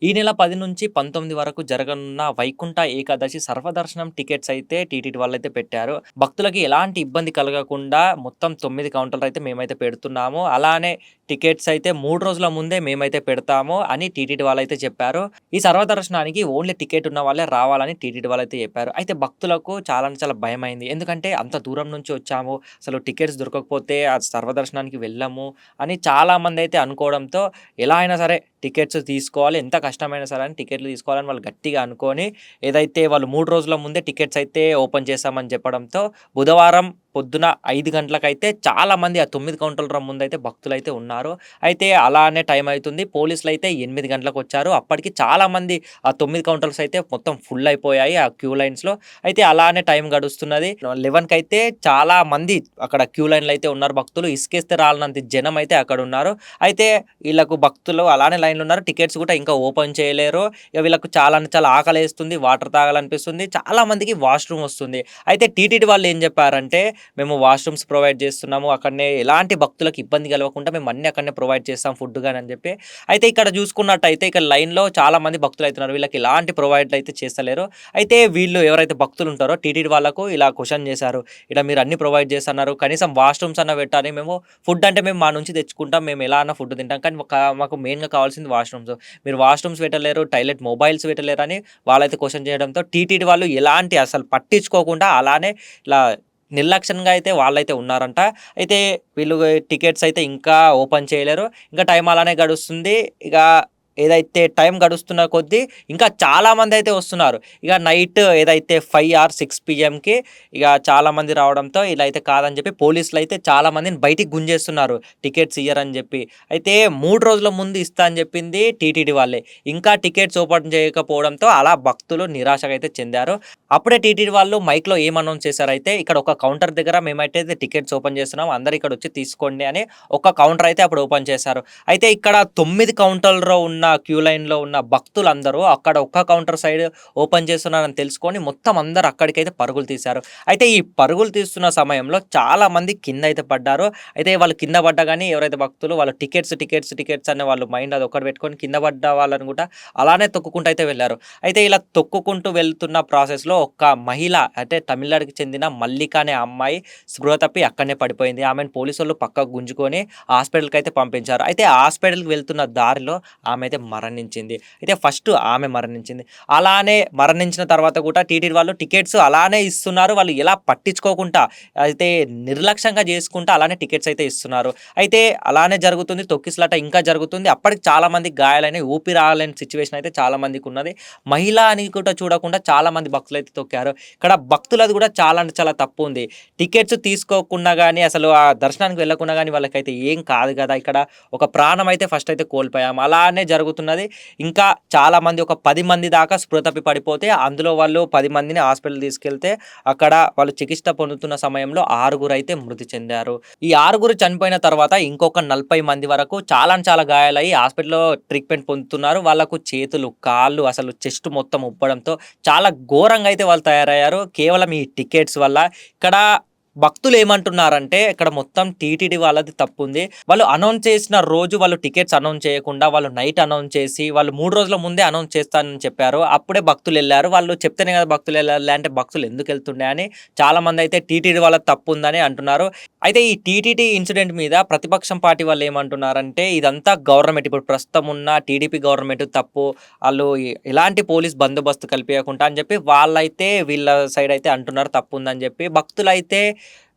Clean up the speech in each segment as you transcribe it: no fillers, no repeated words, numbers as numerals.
ఈ నెల 10 నుంచి 19 వరకు జరగనున్న వైకుంఠ ఏకాదశి సర్వదర్శనం టికెట్స్ అయితే టీటీడీ వాళ్ళైతే పెట్టారు. భక్తులకి ఎలాంటి ఇబ్బంది కలగకుండా మొత్తం 9 కౌంటర్‌లయితే మేమైతే పెడుతున్నాము. అలానే టికెట్స్ అయితే 3 రోజుల ముందే మేమైతే పెడతాము అని టీటీడీ వాళ్ళైతే చెప్పారు. ఈ సర్వదర్శనానికి ఓన్లీ టికెట్ ఉన్న వాళ్ళే రావాలని టీటీడీ వాళ్ళైతే చెప్పారు. అయితే భక్తులకు చాలా అంటే చాలా భయమైంది. ఎందుకంటే అంత దూరం నుంచి వచ్చాము. అసలు టికెట్స్ దొరకకపోతే ఆ సర్వదర్శనానికి వెళ్ళము అని చాలామందైతే అనుకోవడంతో ఎలా అయినా సరే టికెట్స్ తీసుకోవాలి. ఎంత కష్టమైనా సరే అని టికెట్లు తీసుకోవాలని వాళ్ళు గట్టిగా అనుకోని, ఏదైతే వాళ్ళు 3 రోజుల ముందే టికెట్స్ అయితే ఓపెన్ చేశామని చెప్పడంతో, బుధవారం పొద్దున 5 గంటలకైతే చాలామంది ఆ 9 కౌంటర్ల ముందైతే భక్తులైతే ఉన్నారు. అయితే అలానే టైం అయితుంది. పోలీసులైతే 8 గంటలకొచ్చారు. అప్పటికి చాలామంది ఆ 9 కౌంటర్స్ అయితే మొత్తం ఫుల్ అయిపోయాయి ఆ క్యూ లైన్స్‌లో. అయితే అలానే టైం గడుస్తున్నది. 11కైతే చాలా మంది అక్కడ క్యూ లైన్‌లో అయితే ఉన్నారు భక్తులు. ఇసుకేస్తే రాలనంత జనం అయితే అక్కడున్నారు. అయితే వీళ్ళకు భక్తులు అలానే లైన్‌లో ఉన్నారు. టికెట్స్ కూడా ఇంకా ఓపెన్ చేయలేరు. ఇక వీళ్ళకు చాలా అంటే చాలా ఆకలేస్తుంది. వాటర్ తాగాలనిపిస్తుంది. చాలా మందికి వాష్‌రూమ్ వస్తుంది. అయితే టీటీడీ వాళ్ళు ఏం చెప్పారంటే, "మేము వాష్‌రూమ్స్ ప్రొవైడ్ చేస్తున్నాము. అక్కడనే ఎలాంటి భక్తులకు ఇబ్బంది కలగకుండా మేము అన్నీ అక్కడనే ప్రొవైడ్ చేస్తాం ఫుడ్ గాని" అని చెప్పి. అయితే ఇక్కడ చూసుకున్నట్టయితే ఇక్కడ లైన్‌లో చాలా మంది భక్తులయితున్నారు. వీళ్ళకి ఎలాంటి ప్రొవైడ్‌లు అయితే చేస్తలేరు. అయితే వీళ్ళు ఎవరైతే భక్తులు ఉంటారో టీటీడీ వాళ్ళకు ఇలా క్వెషన్ చేశారు. "ఈడ మీరు అన్నీ ప్రొవైడ్ చేస్తన్నారు. కనీసం వాష్‌రూమ్స్ అన్నా పెట్టాలి. మేము ఫుడ్ అంటే మేము మా నుంచి తెచ్చుకుంటాం. మేము ఎలా అన్నా ఫుడ్ తింటాం. కానీ మాకు మెయిన్‌గా కావాల్సింది వాష్‌రూమ్స్. మీరు వాష్‌రూమ్స్ పెట్టలేరు, టాయిలెట్ మొబైల్స్ పెట్టలేరు" అని వాళ్ళైతే క్వెషన్ చేయడంతో టీటీడీ వాళ్ళు ఎలాంటి అసలు పట్టించుకోకుండా అలానే ఇలా నిర్లక్ష్యంగా అయితే వాళ్ళైతే ఉన్నారంట. అయితే వీళ్ళు టికెట్స్ అయితే ఇంకా ఓపెన్ చేయలేరు. ఇంకా టైం అలానే గడుస్తుంది. ఇక ఏదైతే టైం గడుస్తున్న కొద్దీ ఇంకా చాలామందైతే వస్తున్నారు. ఇక నైట్ ఏదైతే 5 ఆర్ 6 పీఎంకి ఇక చాలామంది రావడంతో ఇలా అయితే కాదని చెప్పి పోలీసులైతే చాలామందిని బయటికి గుంజేస్తున్నారు. టికెట్స్ ఇయ్యరని చెప్పి. అయితే 3 రోజుల ముందు ఇస్తా అని చెప్పింది టీటీడీ వాళ్ళే. ఇంకా టికెట్స్ ఓపెన్ చేయకపోవడంతో అలా భక్తులు నిరాశగా అయితే చెందారు. అప్పుడే టీటీడీ వాళ్ళు మైక్‌లో ఏం అనౌన్స్ చేశారైతే, ఇక్కడ ఒక కౌంటర్ దగ్గర మేమైతే టికెట్స్ ఓపెన్ చేస్తున్నాం. అందరూ ఇక్కడొచ్చి తీసుకోండి అని ఒక కౌంటర్ అయితే అప్పుడు ఓపెన్ చేశారు. అయితే ఇక్కడ 9 కౌంటర్‌లో ఉన్న క్యూ లైన్‌లో ఉన్న భక్తులందరూ అక్కడ ఒక్క కౌంటర్ సైడ్ ఓపెన్ చేస్తున్నారని తెలుసుకొని మొత్తం అందరూ అక్కడికైతే పరుగులు తీశారు. అయితే ఈ పరుగులు తీస్తున్న సమయంలో చాలామంది కిందైతే పడ్డారు. అయితే వాళ్ళు కింద పడ్డా గాని ఎవరైతే భక్తులు వాళ్ళు టికెట్స్ అనే వాళ్ళు మైండ్ అదొక్కటి పెట్టుకొని కింద పడ్డ వాళ్ళని కూడా అలానే తొక్కుకుంటూ అయితే వెళ్లారు. అయితే ఇలా తొక్కుకుంటూ వెళ్తున్న ప్రాసెస్‌లో ఒక మహిళ అంటే తమిళనాడుకి చెందిన మల్లిక అనే అమ్మాయి స్పృహ తప్పి అక్కడనే పడిపోయింది. ఆమెను పోలీసోళ్ళు పక్కకు గుంజుకొని హాస్పిటల్‌కైతే పంపించారు. అయితే హాస్పిటల్‌కి వెళ్తున్న దారిలో ఆమె అయితే మరణించింది. అయితే ఫస్ట్ ఆమె మరణించింది. అలానే మరణించిన తర్వాత కూడా టీటీడీ వాళ్ళు టికెట్స్ అలానే ఇస్తున్నారు. వాళ్ళు ఎలా పట్టించుకోకుండా అయితే నిర్లక్ష్యంగా చేసుకుంటా అలానే టికెట్స్ అయితే ఇస్తున్నారు. అయితే అలానే జరుగుతుంది. తొక్కిసలాట ఇంకా జరుగుతుంది. అప్పటికి చాలా మందికి గాయాలైనయి. ఊపిరి ఆడలేని సిట్యుయేషన్ అయితే చాలా మందికున్నది. మహిళ అని కూడా చూడకుండా చాలా మంది భక్తులైతే తొక్కారు. ఇక్కడ భక్తులది కూడా చాలా అంటే చాలా తప్పుంది. టికెట్స్ తీసుకోకున్నా గాని, అసలు ఆ దర్శనానికి వెళ్ళకున్నా గాని వాళ్ళకైతే ఏం కాదు గదా! ఇక్కడ ఒక ప్రాణం అయితే ఫస్ట్ అయితే కోల్పోయాం. అలానే జరుగుతున్నది. ఇంకా చాలామంది ఒక 10 మంది దాకా స్పృహ తప్పి పడిపోతే, అందులో వాళ్ళు 10 మందిని హాస్పిటల్ తీసుకెళ్తే, అక్కడ వాళ్ళు చికిత్స పొందుతున్న సమయంలో ఆరుగురైతే మృతి చెందారు. ఈ ఆరుగురు చనిపోయిన తర్వాత ఇంకొక 40 మంది వరకు చాలా అంటే చాలా గాయాలయ్యి హాస్పిటల్‌లో ట్రీట్‌మెంట్ పొందుతున్నారు. వాళ్ళకు చేతులు, కాళ్ళు అసలు చెస్ట్ మొత్తం ఉబ్బడంతో చాలా ఘోరంగా అయితే వాళ్ళు తయారయ్యారు. కేవలం ఈ టికెట్స్ వల్ల. ఇక్కడ భక్తులేమంటున్నారంటే, ఇక్కడ మొత్తం టీటీడీ వాళ్ళది తప్పుంది. వాళ్ళు అనౌన్స్ చేసిన రోజు వాళ్ళు టికెట్స్ అనౌన్స్ చేయకుండా, వాళ్ళు నైట్ అనౌన్స్ చేసి, వాళ్ళు 3 రోజుల ముందే అనౌన్స్ చేస్తానని చెప్పారు. అప్పుడే భక్తులెళ్లారు. వాళ్ళు చెప్తేనే కదా భక్తులెళ్ళాలి. లేదంటే భక్తులెందుకెళ్తుండే అని చాలామందైతే టీటీడీ వాళ్ళది తప్పుందని అంటున్నారు. అయితే ఈ టీటీడీ ఇన్సిడెంట్ మీద ప్రతిపక్షం పార్టీ వాళ్ళేమంటున్నారంటే, ఇదంతా గవర్నమెంట్ ఇప్పుడు ప్రస్తుతం ఉన్న టీడీపీ గవర్నమెంట్ తప్పు. ఆళ్ళు ఎలాంటి పోలీస్ బందోబస్తు కల్పియకుండా అని చెప్పి వాళ్ళైతే వీళ్ళ సైడ్ అయితే అంటున్నారు తప్పుందని చెప్పి. భక్తులైతే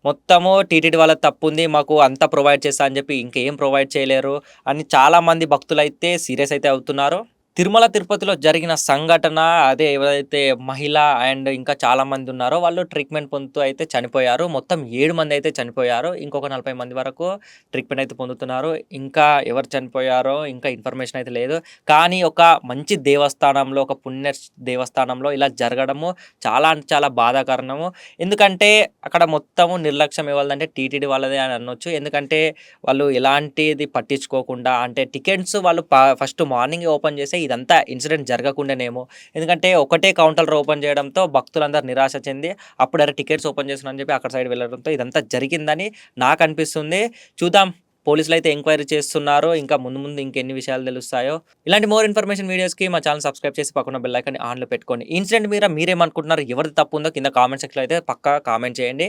మొత్తము టీటీడీ వాళ్ళది తప్పుంది. మాకు అంతా ప్రొవైడ్ చేస్తా అని చెప్పి ఇంకేం ప్రొవైడ్ చేయలేరు అని చాలామంది భక్తులైతే సీరియస్ అయితే అవుతున్నారు. తిరుమల, తిరుపతిలో జరిగిన సంఘటన అదే ఎవరైతే మహిళ అండ్ ఇంకా చాలామంది ఉన్నారో వాళ్ళు ట్రీట్‌మెంట్ పొందుతూ అయితే చనిపోయారు. మొత్తం 7 మందయితే చనిపోయారు. ఇంకొక 40 మంది వరకు ట్రీట్‌మెంట్ అయితే పొందుతున్నారు. ఇంకా ఎవరు చనిపోయారో ఇంకా ఇన్ఫర్మేషన్ అయితే లేదు. కానీ ఒక మంచి దేవస్థానంలో, ఒక పుణ్య దేవస్థానంలో ఇలా జరగడము చాలా అంటే చాలా బాధాకరణము. ఎందుకంటే అక్కడ మొత్తము నిర్లక్ష్యం ఎవరిదంటే టీటీడీ వాళ్ళదే అని అనొచ్చు. ఎందుకంటే వాళ్ళు ఎలాంటిది పట్టించుకోకుండా అంటే టికెట్స్ వాళ్ళు ఫస్ట్ మార్నింగే ఓపెన్ చేస్తే ఇదంతా ఇన్సిడెంట్ జరగకుండానేమో. ఎందుకంటే ఒకటే కౌంటర్ ఓపెన్ చేయడంతో భక్తులందరూ నిరాశ చెంది అప్పుడు అరే టికెట్స్ ఓపెన్ చేస్తున్నా అని చెప్పి అక్కడ సైడ్ వెళ్ళడంతో ఇదంతా జరిగిందని నాకనిపిస్తుంది. చూద్దాం పోలీసులైతే ఎంక్వైరీ చేస్తున్నారు. ఇంకా ముందు ఇంకెన్ని విషయాలు తెలుస్తాయో. ఇలాంటి మోర్ ఇన్ఫర్మేషన్ వీడియోస్‌కి మా ఛానెల్ సబ్స్క్రైబ్ చేసి పక్కన బెల్ ఐకాన్‌ని ఆన్‌లో పెట్టుకోండి. ఈ ఇన్సిడెంట్ మీద మీరేమనుకుంటున్నారు? ఎవరిది తప్పు ఉందో కింద కామెంట్ సెక్షన్‌లో అయితే పక్కా కామెంట్ చేయండి.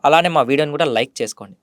అలానే మా వీడియోని కూడా లైక్ చేసుకోండి.